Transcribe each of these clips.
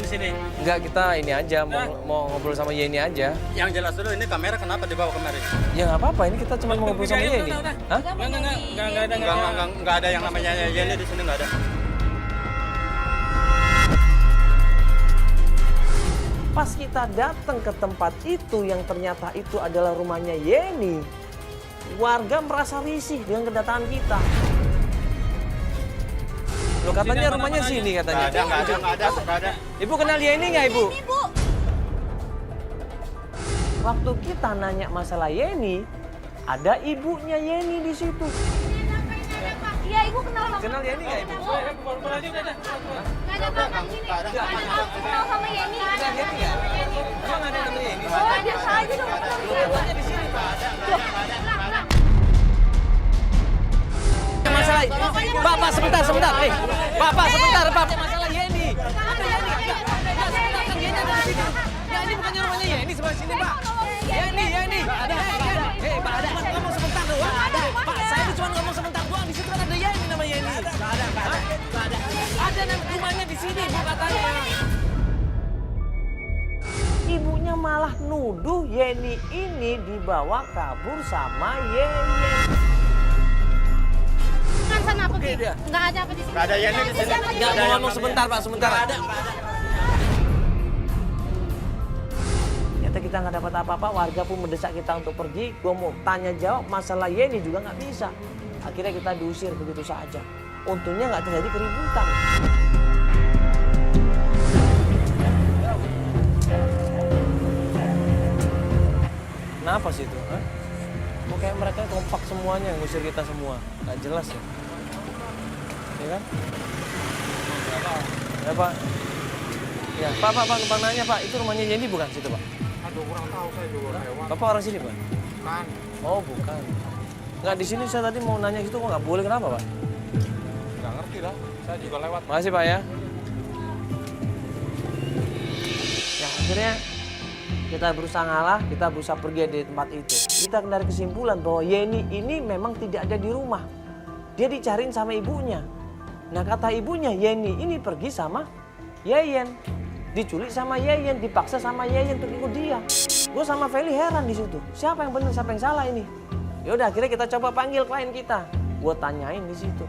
ngapain di sini? Enggak, kita ini aja, mau ngobrol sama Yeni aja. Yang jelas dulu, ini kamera kenapa dibawa kemari? Ya nggak apa-apa, ini kita cuma mau ngobrol sama Yeni. Hah? Enggak ada yang namanya Yeni di sini, enggak ada. Pas kita datang ke tempat itu yang ternyata itu adalah rumahnya Yeni, warga merasa risih dengan kedatangan kita. Loh, katanya rumahnya sini katanya. Enggak ada. Ibu kenal Yeni nggak, Ibu? Ini, Bu. Waktu kita nanya masalah Yeni, ada ibunya Yeni di situ. Iya, Ibu kenal sama Kenal Yeni nggak, Ibu? Nggak ada kakak sini. Aku kenal sama Yeni. Kenal Yeni nggak? Emang ada namanya Yeni? Oh, ada saja dong. Rumahnya di sini, Pak. Masalah, Pak, sebentar. Pak, sebentar, Pak. Masalah Yeni. Ada Yeni. Sebentar, Yeni ada di sini. Ya, ini bukannya rumahnya Yeni, sebelah sini, Pak. Yeni. Ada. Pak, ada. Ngomong sebentar doang. Ada. Pak, saya cuma ngomong sebentar doang. Di situ kan ada Yeni namanya Yeni. Nggak ada. Ada rumahnya di sini, Bu, katanya. Ibunya malah nuduh Yeni ini dibawa kabur sama Yeyen. Kan sana pergi. dia. Nggak ada apa di sini. Enggak ada Yeni di sini. Nggak mau ngomong sebentar, Pak, sebentar. Ada. Ternyata kita nggak dapat apa-apa, warga pun mendesak kita untuk pergi. Gue mau tanya jawab masalah Yeni juga nggak bisa. Akhirnya kita diusir begitu saja. Untungnya nggak terjadi keributan. Kenapa sih itu? Hah? Kok kayak mereka kompak semuanya ngusir kita semua? Nggak jelas ya? Ya kan? Ya Pak. Ya Pak, numpang nanya Pak, itu rumahnya Yeni bukan situ Pak? Aduh, kurang tahu saya juga lewat. Bapak orang sini Pak? Kan. Oh bukan. Nggak, di sini saya tadi mau nanya situ kok nggak boleh, kenapa Pak? Enggak ngerti lah. Saya juga lewat. Makasih Pak ya. Ya akhirnya kita berusaha ngalah, kita berusaha pergi dari tempat itu. Kita dari kesimpulan bahwa Yeni ini memang tidak ada di rumah. Dia dicariin sama ibunya. Nah kata ibunya, Yeni ini pergi sama Yeyen. Diculik sama Yeyen, dipaksa sama Yeyen untuk ikut dia. Gue sama Feli heran di situ. Siapa yang benar, siapa yang salah ini? Ya udah akhirnya kita coba panggil klien kita. Gue tanyain di situ.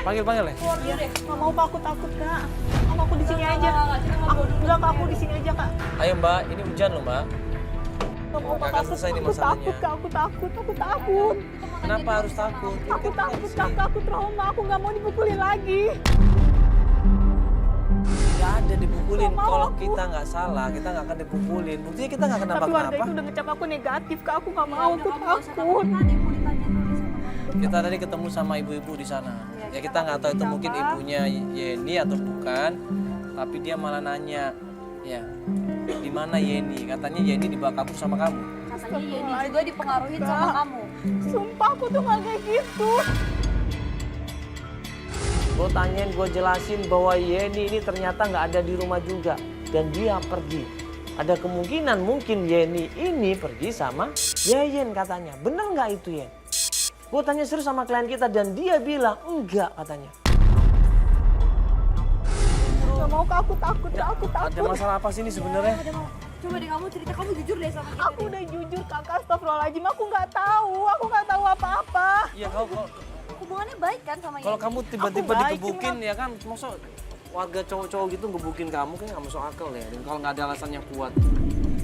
Panggil ya. Iya deh, nggak mau Kak, aku takut Kak. Aku di sini aja. Aku di sini aja Kak. Ayo Mbak, ini hujan loh Mbak. Nggak mau Kak, Kakak selesai nih aku masalahnya. takut Kak, aku takut. Kenapa harus takut? Aku takut Kak, aku trauma, aku nggak mau dipukulin lagi. Gak ada dipukulin. Nggak mau Kalau aku. kita nggak salah, kita nggak akan dipukulin. Buktinya kita nggak Tapi warga kenapa-kenapa. itu udah ngecap aku negatif Kak, aku nggak mau, aku takut. Kita tadi ketemu sama ibu-ibu di sana. Ya kita nggak tahu itu mungkin ibunya Yeni atau bukan. Tapi dia malah nanya, ya di mana Yeni? Katanya Yeni dibawa kabur sama kamu. Katanya Yeni juga dipengaruhi sama kamu. Sumpah aku tuh nggak kayak gitu. Gue tanyain, gue jelasin bahwa Yeni ini ternyata nggak ada di rumah juga. Dan dia pergi. Ada kemungkinan mungkin Yeni ini pergi sama Yeyen katanya. Bener nggak itu Yen? Gue tanya serius sama klien kita dan dia bilang enggak katanya. Nggak mau Kak, aku takut Kak, aku takut. Ada masalah apa sih ini sebenarnya? Coba deh kamu cerita, kamu jujur deh sama kita. Aku udah jujur Kakak, astagfirullahaladzim, aku nggak tahu apa-apa. Iya kalau Hubungannya baik kan sama kalau Yeni? kamu tiba-tiba Aku baik, digebukin ya kan, maksud warga cowok-cowok gitu gebukin kamu kan nggak masuk akal ya. Dan kalau nggak ada alasan yang kuat.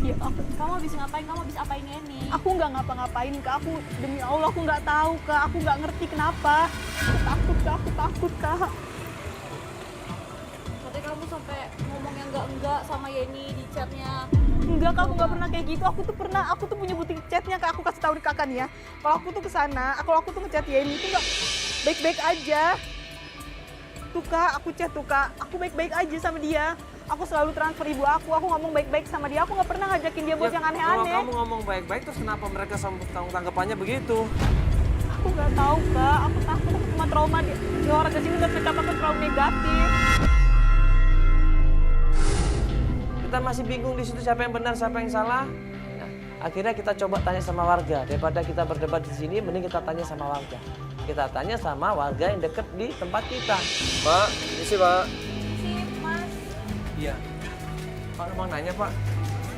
Ya, Kamu habis ngapain? Kamu habis apain Yeni? aku nggak ngapa-ngapain Kak, aku demi Allah aku nggak tahu Kak, aku nggak ngerti kenapa. Aku takut Kak. Katanya kamu sampai ngomong yang enggak sama Yeni di chatnya. Enggak Kak, aku nggak pernah kayak gitu. Aku tuh punya bukti chatnya Kak, aku kasih tahu di Kakak nih ya. Kalau aku tuh kesana, kalau aku tuh ngechat Yeni itu nggak baik-baik aja. Tuh Kak, aku chat tuh Kak, aku baik-baik aja sama dia. Aku selalu transfer ibu aku ngomong baik-baik sama dia. Aku nggak pernah ngajakin dia buat yang Kalau aneh-aneh. kamu ngomong baik-baik terus kenapa mereka tanggapannya begitu? Aku nggak tahu Kak, aku takut, aku cuma trauma di orang ke sini udah ngecap aku terlalu negatif. Kita masih bingung di situ siapa yang benar, siapa yang salah. Nah, akhirnya kita coba tanya sama warga. Daripada kita berdebat di sini, mending kita tanya sama warga. Kita tanya sama warga yang deket di tempat kita. Pak, ini sih Pak. Sip, Mas. Iya. Pak mau nanya Pak.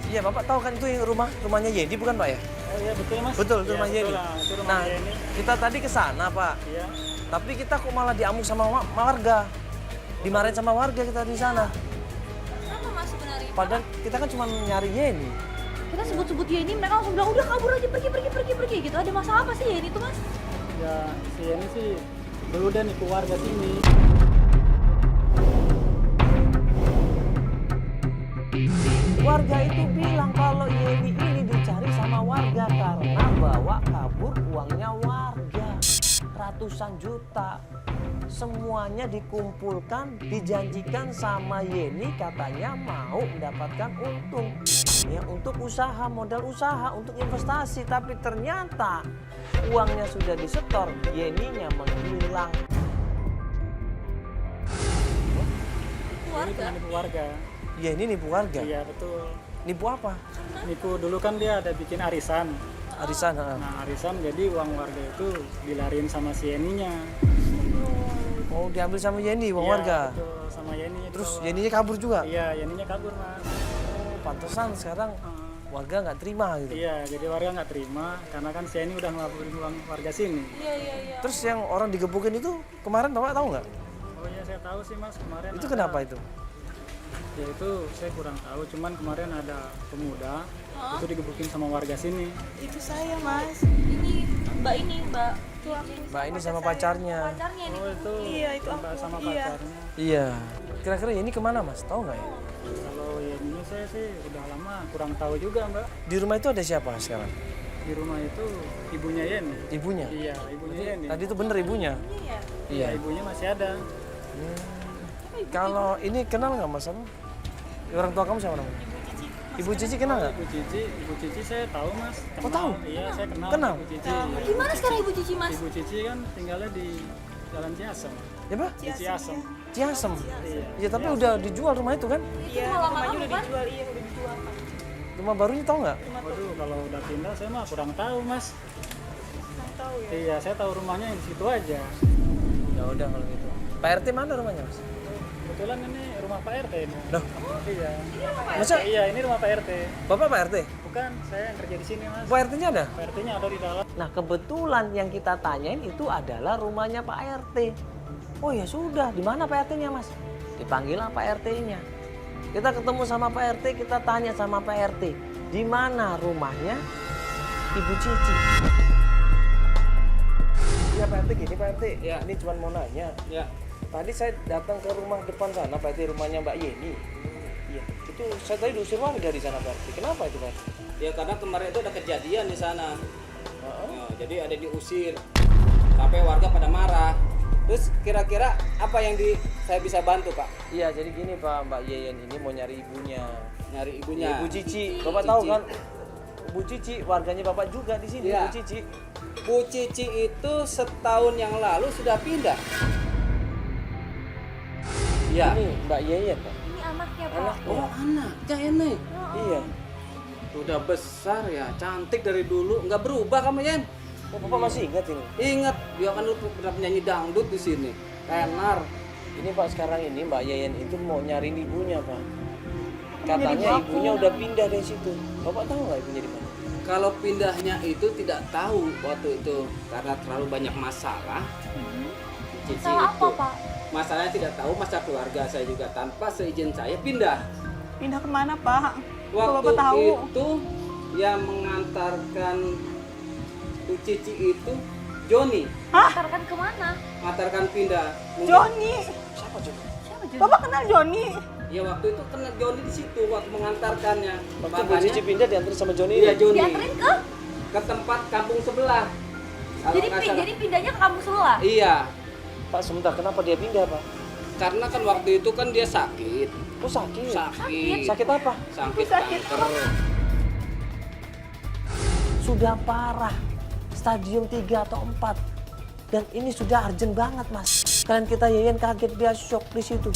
Iya Bapak tahu kan itu yang rumahnya Yedi bukan Pak ya? Oh iya betul Mas. Betul, itu Iya, rumah betul Yedi. lah, itu rumah Nah, Yeni. kita tadi ke sana Pak. Iya. Tapi kita kok malah diamuk sama warga. Dimarahin sama warga kita di sana. Kenapa Mas sebenarnya? Padahal kita kan cuma nyari Yeni. Kita sebut-sebut Yeni, mereka langsung bilang udah kabur aja, pergi gitu. Ada masalah apa sih Yeni itu Mas? Ya si Yeni sih dulu dia nipu warga sini. Warga itu bilang kalau Yeni ini dicari sama warga karena bawa kabur uangnya warga. Ratusan juta. Semuanya dikumpulkan, dijanjikan sama Yeni katanya mau mendapatkan untung. Ya untuk usaha, modal usaha, untuk investasi. Tapi ternyata uangnya sudah disetor, Yeninya menghilang. Ini Keluarga. cuma nipu warga. Yeni nipu warga. Iya betul. Nipu apa? Nipu dulu kan dia ada bikin arisan. Arisan. Ha. Nah arisan jadi uang warga itu dilariin sama si Yeninya. Oh diambil sama Yeni uang Iya, warga. Betul, sama Yeni. Terus Yeninya kabur juga. Iya Yeninya kabur Mas. Pantesan sekarang warga nggak terima gitu. Iya jadi warga nggak terima karena kan si Yeni udah ngelaporin uang warga sini. Iya. Terus yang orang digebukin itu kemarin Bapak tahu nggak? Oh iya saya tahu sih Mas kemarin. Itu ada- kenapa itu? Ya itu saya kurang tahu, cuman kemarin ada pemuda itu digebukin sama warga sini. Itu saya, Mas. Ini Mbak. Itu aku. Mbak ini sama pacarnya. Pacarnya ini. Oh itu Iya, itu Mbak aku. sama Iya. pacarnya. Iya. Kira-kira ini kemana Mas? Tahu nggak ya? Kalau yang ini saya sih udah lama kurang tahu juga Mbak. Di rumah itu ada siapa sekarang? Di rumah itu ibunya Yeni. Ibunya. Iya ibunya Yeni. Tadi itu bener ibunya. Iya. Iya. Ibunya masih ada. Kalau ini kenal nggak Mas? Apa? Orang tua kamu siapa namanya? Ibu Cici kenal nggak? Ibu Cici saya tahu Mas. Oh, tahu? Iya saya kenal. Kenal? Ibu Cici. Gimana sekarang Ibu Cici Mas? Ibu Cici kan tinggalnya di Jalan Ciasem. Ya Pak? Di Ciasem. Ciasem. Iya. Ya tapi udah dijual rumah itu kan? Iya, malah rumahnya malam, udah kan? dijual, iya udah dijual. Rumah barunya tahu nggak? Waduh kalau udah pindah saya mah kurang tahu Mas. Nggak tahu ya. Iya saya tahu rumahnya di situ aja. Ya udah kalau gitu. Pak RT mana rumahnya Mas? Kebetulan ini rumah Pak RT ini. Loh, Iya. masa Iya ini rumah Pak RT. Bapak Pak RT? Bukan saya yang kerja di sini Mas. Pak RT-nya ada? Pak RT-nya ada di dalam. Nah kebetulan yang kita tanyain itu adalah rumahnya Pak RT. Oh ya sudah, di mana Pak RT-nya Mas? Dipanggillah Pak RT-nya. Kita ketemu sama Pak RT, kita tanya sama Pak RT, di mana rumahnya Ibu Cici? Ya Pak RT gini Pak RT, Ya. ini cuma mau nanya. Ya. Tadi saya datang ke rumah depan sana Pak RT, rumahnya Mbak Yeni. Iya, itu saya tadi diusir warga di sana Pak RT. Kenapa itu Pak RT? Ya karena kemarin itu ada kejadian di sana. Ya, jadi ada diusir. Sampai warga pada marah. Terus kira-kira apa yang saya bisa bantu Pak? Iya, jadi gini Pak, Mbak Yeyen ini mau nyari ibunya. Nyari ibunya. Ibu Cici, Bapak tahu kan? Bu Cici, warganya Bapak juga di sini, Iya. Bu Cici. Bu Cici itu setahun yang lalu sudah pindah. Iya. Ini Mbak Yeyen Pak. Ini anaknya Pak. Anaknya. Oh anaknya ini. Iya. Udah besar ya, cantik dari dulu, nggak berubah kamu Yen. Oh, Bapak masih ingat ini? Ingat, dia kan lu pernah penyanyi dangdut di sini. Tenar. Ini Pak sekarang ini Mbak Yeyen itu mau nyari ibunya Pak. Katanya ibunya udah pindah dari situ. Bapak tahu nggak ibunya di mana? Kalau pindahnya itu tidak tahu waktu itu karena terlalu banyak masalah. Cici Salah itu. apa Pak? Masalahnya tidak tahu, masalah keluarga saya juga tanpa seizin saya pindah. Pindah kemana, Pak? Kalau Waktu Bapak tahu. itu yang mengantarkan Bu Cici itu Joni, Antarkan kemana? mengantarkan pindah. Joni. Siapa coba? Siapa Joni? Bapak kenal Joni? Ya waktu itu kena Joni di situ waktu mengantarkannya. Waktu Bu Cici pindah diantar sama Joni Iya ini. Joni Dianterin ke tempat kampung sebelah. Kalau jadi nggak salah. jadi pindahnya ke kampung sebelah. Iya, Pak sebentar, kenapa dia pindah Pak? karena kan waktu itu kan dia sakit. Oh sakit. Sakit. Sakit apa? Sakit Sakit kanker. Sudah parah. Stadium 3 atau 4. Dan ini sudah urgent banget Mas. Kalian kita Yeyen kaget, dia shock di situ.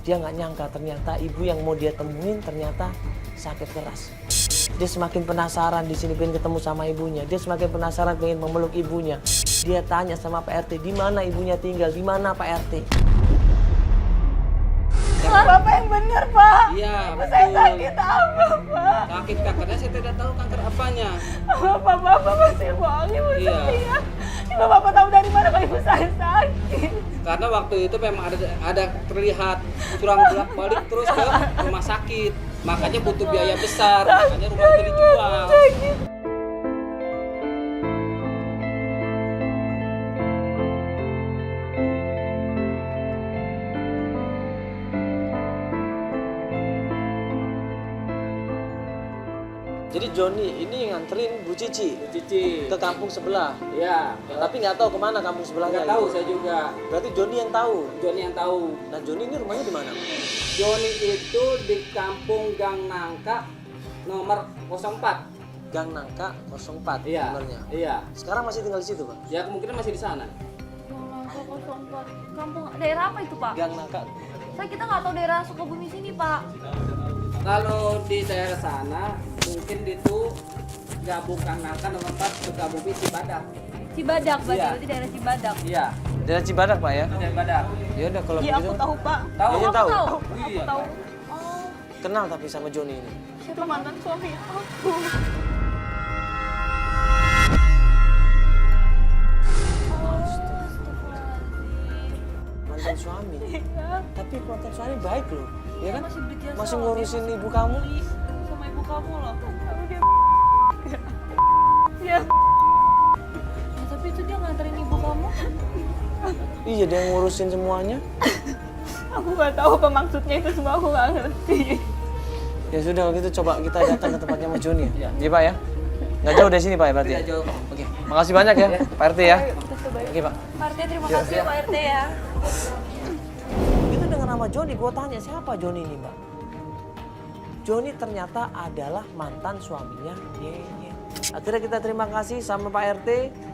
Dia nggak nyangka ternyata ibu yang mau dia temuin ternyata sakit keras. Dia semakin penasaran di sini pengen ketemu sama ibunya. Dia semakin penasaran pengen memeluk ibunya. Dia tanya sama Pak RT, di mana ibunya tinggal, di mana Pak RT? Bapak yang benar, Pak. Iya, Saya betul. sakit apa, Pak? Sakit kankernya saya tidak tahu kanker apanya. Bapak masih bohong ibu Iya. saya. Ibu Bapak tahu dari mana kalau ibu saya sakit? Karena waktu itu memang ada terlihat curang bolak-balik terus ke rumah sakit. Makanya butuh biaya besar, makanya rumah itu dijual. Jadi Joni ini nganterin Bu Cici Cici. ke kampung sebelah. Iya. Ya, tapi nggak tahu kemana kampung sebelahnya. Nggak tahu gitu. saya juga. Berarti Joni yang tahu. Joni yang tahu. Nah Joni ini rumahnya di mana? Joni itu di Kampung Gang Nangka nomor 04. Gang Nangka 04 Iya. nomornya. Iya. Sekarang masih tinggal di situ, Pak? Ya kemungkinan masih di sana. Kampung daerah apa itu, Pak? Gang Nangka. Kita nggak tahu daerah Sukabumi sini, Pak. Kalau di daerah sana mungkin itu gabung Gang Nangka nomor 4 Sukabumi Cibadak. Cibadak, berarti Iya. berarti daerah Cibadak. Iya. Daerah Cibadak, Pak ya? Cibadak. Ya udah kalau Iya, begitu. aku tahu, Pak. Tahu? Iya, tahu. Iya. Tahu. Oh, Kenal tapi sama Joni ini. Itu mantan suami aku. Mantan suami. Tapi mantan suami baik loh. Ya kan? masih berjasa. Masih ngurusin ibu kamu. Sama ibu kamu loh. Iya. Ya, tapi itu dia nganterin ibu kamu. Iya dia yang ngurusin semuanya. Aku nggak tahu apa maksudnya itu semua, aku nggak ngerti. Ya sudah kalau gitu coba kita datang ke tempatnya Mas Joni. Iya. Iya Pak ya? Nggak jauh dari sini Pak ya berarti? Tidak jauh. Oke. Makasih banyak ya Pak RT ya. Oke Pak. Pak RT, terima kasih ya Pak RT ya. Itu dengan nama Joni, gue tanya siapa Joni ini Mbak? Joni ternyata adalah mantan suaminya Yeye. Akhirnya kita terima kasih sama Pak RT,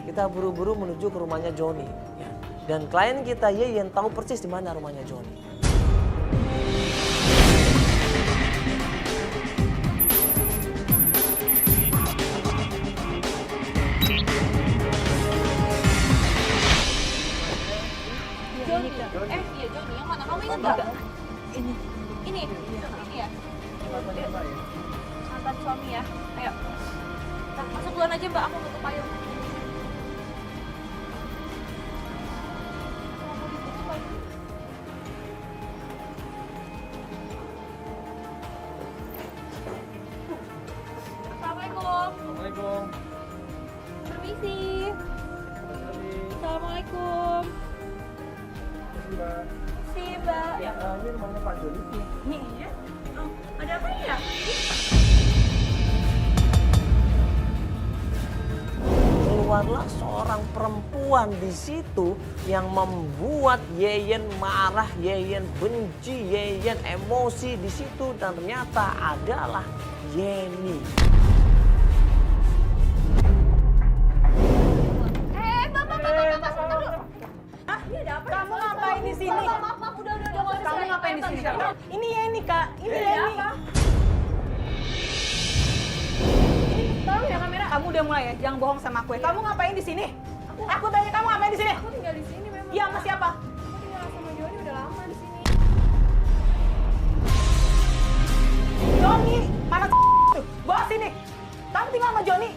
kita buru-buru menuju ke rumahnya Joni. Ya. Dan klien kita Yeye yang tahu persis di mana rumahnya Joni. Joni. Iya Joni. Yang mana? Kamu ingat nggak? Ini ya. Mantan suami ya. Ayo. Nah, masuk duluan aja Mbak. Aku tutup payung. Assalamualaikum. Assalamualaikum. Permisi. Assalamualaikum. Si Mbak. Ya. Ini rumahnya Pak Joni. Nih ya. Oh, ada apa ya? Keluarlah seorang perempuan di situ yang membuat Yeyen marah, Yeyen benci, Yeyen emosi di situ dan ternyata adalah Yeni. Bapak, sebentar dulu. Hah? Ini ada apa? Kamu ngapain di sini? Maaf, udah. Kamu ngapain di sini? Ini Yeni, Kak. Ini Yeni. Tahu ya kamera? Kamu udah mulai ya, jangan bohong sama aku ya. Kamu ngapain di sini? Aku tanya kamu ngapain di sini? Aku tinggal di sini memang. Iya, sama siapa? Aku tinggal sama Joni udah lama di sini. Joni, mana tuh? Bawa sini. Kamu tinggal sama Joni.